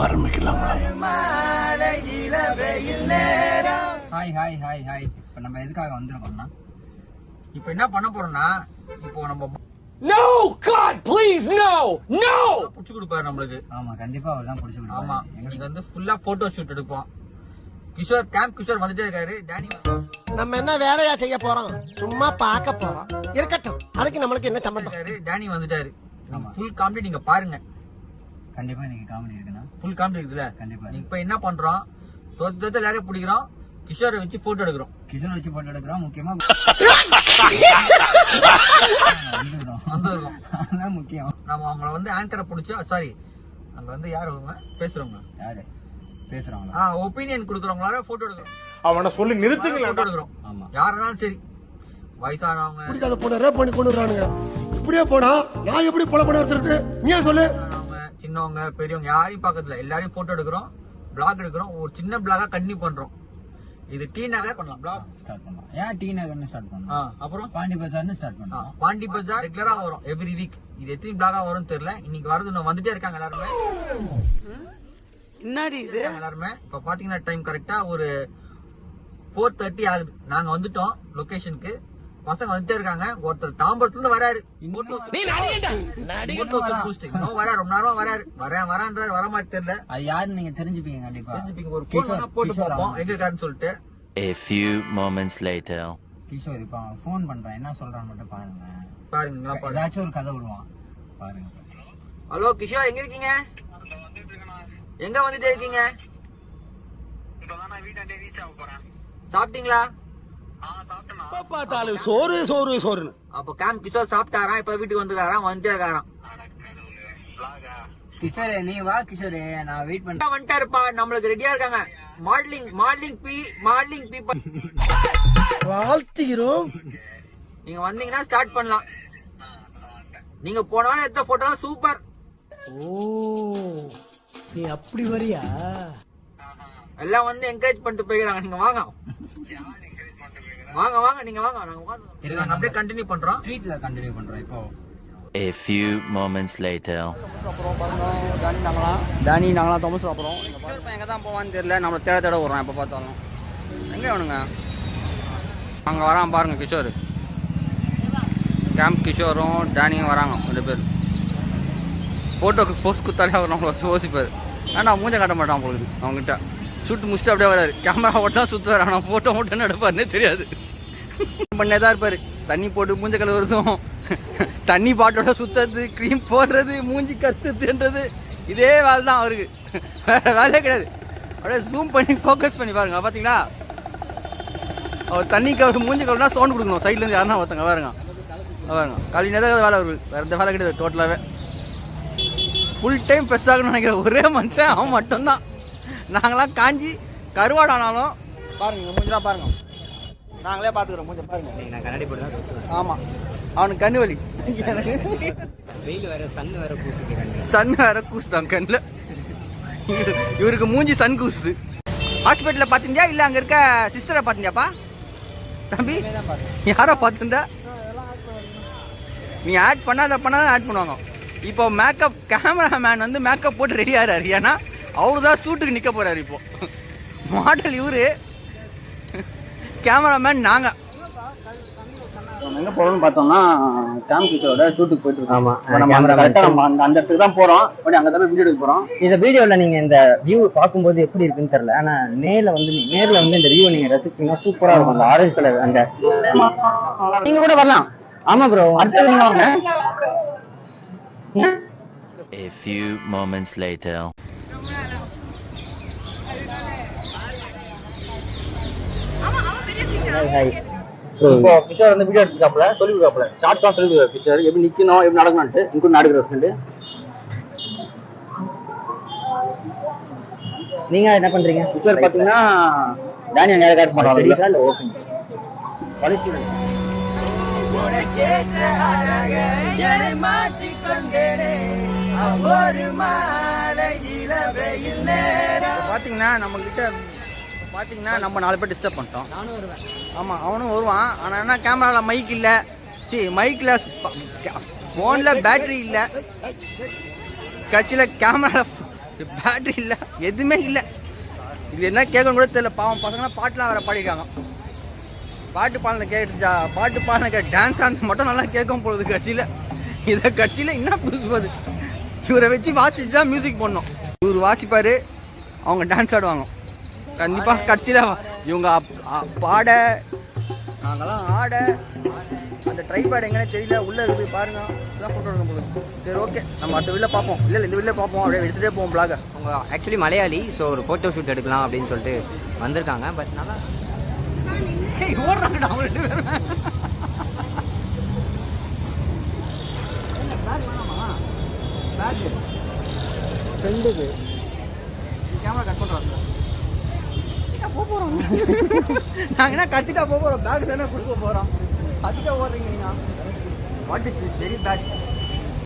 ஆரம்பிக்கலாங்களா? Hi hi hi hi. இப்போ நம்ம எதுக்காக வந்திருக்கோம்னா, இப்போ என்ன பண்ண போறோம்னா, இப்போ நம்ம No God please no no புடிச்சு கொடுப்பாரு நம்மளுக்கு. ஆமா கண்டிப்பா அவர் தான் பிடிச்சி விடுவாரு. ஆமா, இன்னைக்கு வந்து ஃபுல்லா போட்டோ ஷூட் எடுப்போம். கிஷோர் கேம்ப் கிஷோர் வந்துட்டே இருக்காரு. டானி நம்ம என்ன வேலையா செய்ய போறோம்? சும்மா பார்க்க போறோம். இருக்கட்டும், அதுக்கு நம்மளுக்கு என்ன சம்பந்தம்? டானி வந்துட்டாரு. ஆமா. ஃபுல் காமெடி நீங்க பாருங்க. கண்டிப்பா இன்னைக்கு காமெடி இருக்குண்ணா. ஃபுல் காமெடி இருக்குல்ல? கண்டிப்பா. இப்போ என்ன பண்றோம், தோத்து எல்லாரையும் பிடிக்கிறோம், கிஷோரை வச்சு போட்டோ எடுக்கிறோம். கிஷோர் வச்சு போட்டோ எடுக்கிறோம். முக்கியமா வந்துருக்கோம். அதுதான் முக்கியம். நம்ம அவங்கள வந்து ஆங்கரை பிடிச்சா, சாரி அங்க வந்து யாரு அவங்க பேசுறவங்க, யாரு பேசுறாங்களா, ஒப்பீனியன் கொடுக்குறவங்களார போட்டோ எடுக்கிறோம். அவனை சொல்லி நிறுத்துங்களா? போட்டோ எடுக்கிறோம். ஆமா, யாருனாலும் சரி, வயசானவங்க, பிடிக்காத பொண்ணை ரேப் பண்ணி கொண்டு வரானுங்க. இப்படியே போனா நான் எப்படி பொல பண்ண எடுத்துருக்கு? நீ சொல்லு. சின்னவங்க பெரியவங்க யாரையும் பக்கத்துல எல்லாரையும் போட்டோ எடுக்கிறோம், பிளாக் எடுக்கிறோம். ஒரு சின்ன பிளாகா கண்டினியூ பண்றோம். இது டி நகர் பண்ணலாம், பிளாக் ஸ்டார்ட் பண்ணலாம். ஏன் டி நகர்னு ஸ்டார்ட் பண்ணலாம்? அப்புறம் பாண்டி பஜார்னு ஸ்டார்ட் பண்ணலாம். பாண்டி பஜார் ரெகுலரா வரும் எவ்ரி வீக். இது எத்தனை பிளாகா வரும்னு தெரியல. இன்னைக்கு வரது இன்னும் வந்துட்டே இருக்காங்க எல்லாருமே. என்னடி இது? எல்லாருமே இப்ப பாத்தீங்கன்னா டைம் கரெக்டா ஒரு 4:30 ஆகுது. நாங்க வந்துட்டோம் லொகேஷனுக்கு. பசங்க வந்துட்டே இருக்காங்க. ஒருத்தர் தாம்பரத்துல இருந்து வராரு. வராரு, ரொம்ப நேரமா வராரு. வரான்றாரு, வர மாதிரி தெரியல. அது யாருன்னு நீங்க தெரிஞ்சுப்பீங்க கண்டிப்பா. தெரிஞ்சுப்பீங்க. ஒரு போன் போட்டு பார்ப்போம் எங்க இருக்காருன்னு சொல்லிட்டு. A few moments later. Kishore இப்ப அவன் போன் பண்றான், என்ன சொல்றான்னு மட்டும் பாருங்க. பாருங்க, ஏதாச்சும் ஒரு கதை விடுவான் பாருங்க. ஹலோ கிஷோர், எங்க இருக்கீங்க? எங்க வந்துட்டே இருக்கீங்க? சாப்பிட்டீங்களா? சோறு சோறு சோறு. அப்ப கேம்ப் கிஷோர் சாப்பிட்டாராம். இப்ப வீட்டுக்கு வந்துருக்காராம், வந்துட்டே இருக்காராம். கிஷோரே நீ வா கிஷோரே, நான் வெயிட் பண்றேன். வந்துட்டாருப்பா, நம்மளுக்கு ரெடியா இருக்காங்க. மாடலிங் பி வாழ்த்துகிறோம். நீங்க வந்தீங்கன்னா ஸ்டார்ட் பண்ணலாம். நீங்க போன வாரம் எடுத்த போட்டோ சூப்பர். ஓ, நீ அப்படி வரியா? எல்லாம் வந்து என்கரேஜ் பண்ணிட்டு போயிடுறாங்க. நீங்க வாங்க வாங்க வாங்க, நீங்க வாங்க. நாங்க அப்படியே கண்டினியூ பண்றோம். ஸ்ட்ரீட்ல கண்டினியூ பண்றோம் இப்போ. A few moments later. Danny நாங்களாம் தோமஸ் அப்புறம் எங்க தான் போவான்னு தெரியல. நம்மள தேட வர்றோம் எப்ப பார்த்தாலும். எங்க வேணுங்க அங்க வரான் பாருங்க கிஷோர். கேம்ப் கிஷோரும் டானியும் வராங்க 2 பேர். போட்டோக்கு போஸ் குத்தாலே அவர் நம்மள யோசிப்பாரு. ஆனா மூஞ்ச காட்ட மாட்டான் போகுது அவங்ககிட்ட. ஷூட் முடிச்சுட்டு அப்படியே வராரு. கேமரா ஓட்டா சுத்துவாரு, ஆனா போட்டோ மட்டும் எடுப்பாருன்னே தெரியாது. பண்ணேதான் இருப்பாரு. தண்ணி போட்டு மூஞ்ச கழுவுறதும், தண்ணி பாட்டோட சுத்துறது, கிரீம் போடுறது, மூஞ்சி கத்துன்றது, இதே வேலை தான் அவருக்கு. வேற வேலையே கிடையாது. அப்படியே ஜூம் பண்ணி ஃபோக்கஸ் பண்ணி பாருங்க. பாத்தீங்களா, அவர் தண்ணி மூஞ்சி கழுவுனா சவுண்ட் கொடுக்கணும். சைட்ல இருந்து யாருன்னா ஒருத்தங்க பாருங்க பாருங்க. காலையில் ஏதாவது வேலை அவருக்கு, வேற எந்த வேலை கிடையாது. டோட்டலாவே ஃபுல் டைம் ஃப்ரெஷ் ஆகணும்னு நினைக்கிற ஒரே மனுஷன் அவன் மட்டும்தான். நாங்களாம் காஞ்சி கருவாடு ஆனாலும் பாருங்க மூஞ்செல்லாம் பாருங்க, நாங்களே பாத்துக்கிறோம். மூஞ்ச பாருங்க. நான் கண்ணாடி போட்டு தான் சுத்துவேன். ஆமா, அவனுக்கு கண்ணு வலி. வெயில் வேற, சன் வேற கூசுது கண்ணு. சன் வேற கூசுதான் கண்ணுல. இவருக்கு மூஞ்சி சன் கூசுது. ஹாஸ்பிட்டல்ல பாத்தீங்களா இல்ல அங்க இருக்க சிஸ்டரை பாத்தீங்களாப்பா? தம்பி யாரோ பாத்துருந்தா? நீ ஆட் பண்ணாத ஆட் பண்ணுவாங்க. இப்போ மேக்கப் கேமராமேன் வந்து மேக்கப் போட்டு ரெடி ஆகிறாரு. ஏன்னா அவருதான் ஷூட்டுக்கு நிக்க போறாரு. இப்போ மாடல் இவரு, கேமராமேன் நாங்க. எங்க போறோம்னு பார்த்தோம்னா கேம்ப் கிஷோரோட ஷூட்டுக்கு போயிட்டு இருக்கோம். ஆமா, நம்ம அந்த இடத்துக்கு தான் போறோம். அங்க தான் வீடியோ எடுக்க போறோம். இந்த வீடியோல நீங்க இந்த வியூ பார்க்கும்போது எப்படி இருக்குன்னு தெரியல, ஆனா நேர்ல வந்து இந்த வியூ நீங்க ரசிச்சீங்கன்னா சூப்பரா இருக்கும். அந்த ஆரஞ்சு கலர் அந்த நீங்க கூட வரலாம். ஆமா ப்ரோ, அடுத்து நீங்க வாங்க. A few moments later. இப்போ கிஷோர் வந்து வீடியோ எடுத்துக்காப்புல சொல்லி கொடுக்காப்புல, ஷார்ட் தான் சொல்லி கொடுக்காரு. கிஷோர் எப்படி நிக்கணும், எப்படி நடக்கணும்ட்டு இன்க்ளூட் நடக்கிறோம். நீங்க என்ன பண்றீங்க? கிஷோர் பாத்தீங்கன்னா டானி அங்க காட் பண்றாங்க. ஓகே பாத்தீங்கன்னா நம்ம கிட்ட பாத்தீங்கன்னா நம்ம 4 பேர் டிஸ்டர்ப் பண்ணிட்டோம். ஆமா, அவனும் வருவான். ஆனா என்ன, கேமரால மைக் இல்ல, மைக்ல போன்ல பேட்டரி இல்ல, கட்சியில கேமரால பேட்டரி இல்லை, எதுவுமே இல்லை. இது என்ன கேட்கணும் கூட தெரியல. பாவம் பசங்களாம் பாட்டுலாம் வேறு பாடிருக்காங்க. பாட்டு பாடின டான்ஸ் ஆன்ஸ் மட்டும் நல்லா கேட்கும் போகுது கட்சியில். இதை கட்சியில் என்ன புதுசு போகுது? இவரை வச்சு வாசிச்சு தான் மியூசிக் பண்ணணும். இவர் வாசிப்பார், அவங்க டான்ஸ் ஆடுவாங்க. கண்டிப்பாக கட்சியில் இவங்க பாட, நாங்கள்லாம் ஆட. அந்த ட்ரைபேட் எங்கன்னே தெரியல, உள்ளே இருக்குது பாருங்க. இதெல்லாம் ஃபோட்டோ எடுக்க போகுது. சரி ஓகே, நம்ம அடுத்த வீட்டில் பார்ப்போம். இல்லை இந்த வீட்டில் பார்ப்போம், அப்படியே எடுத்துகிட்டே போவோம் பிளாக. அவங்க ஆக்சுவலி மலையாளி, ஸோ ஒரு ஃபோட்டோ ஷூட் எடுக்கலாம் அப்படின்னு சொல்லிட்டு வந்திருக்காங்க. பட் நல்லா ஓடுறாங்கடா அவங்க 2 பேரும். ஃப்ரெண்டுக்கு கேமரா கட் பண்ணுறாங்க. போகிறோம் நாங்கள் என்ன கத்திட்டா போகிறோம்? பேக் தானே கொடுக்க போகிறோம். கத்திட்டா ஓடுறீங்க. What is this very bad.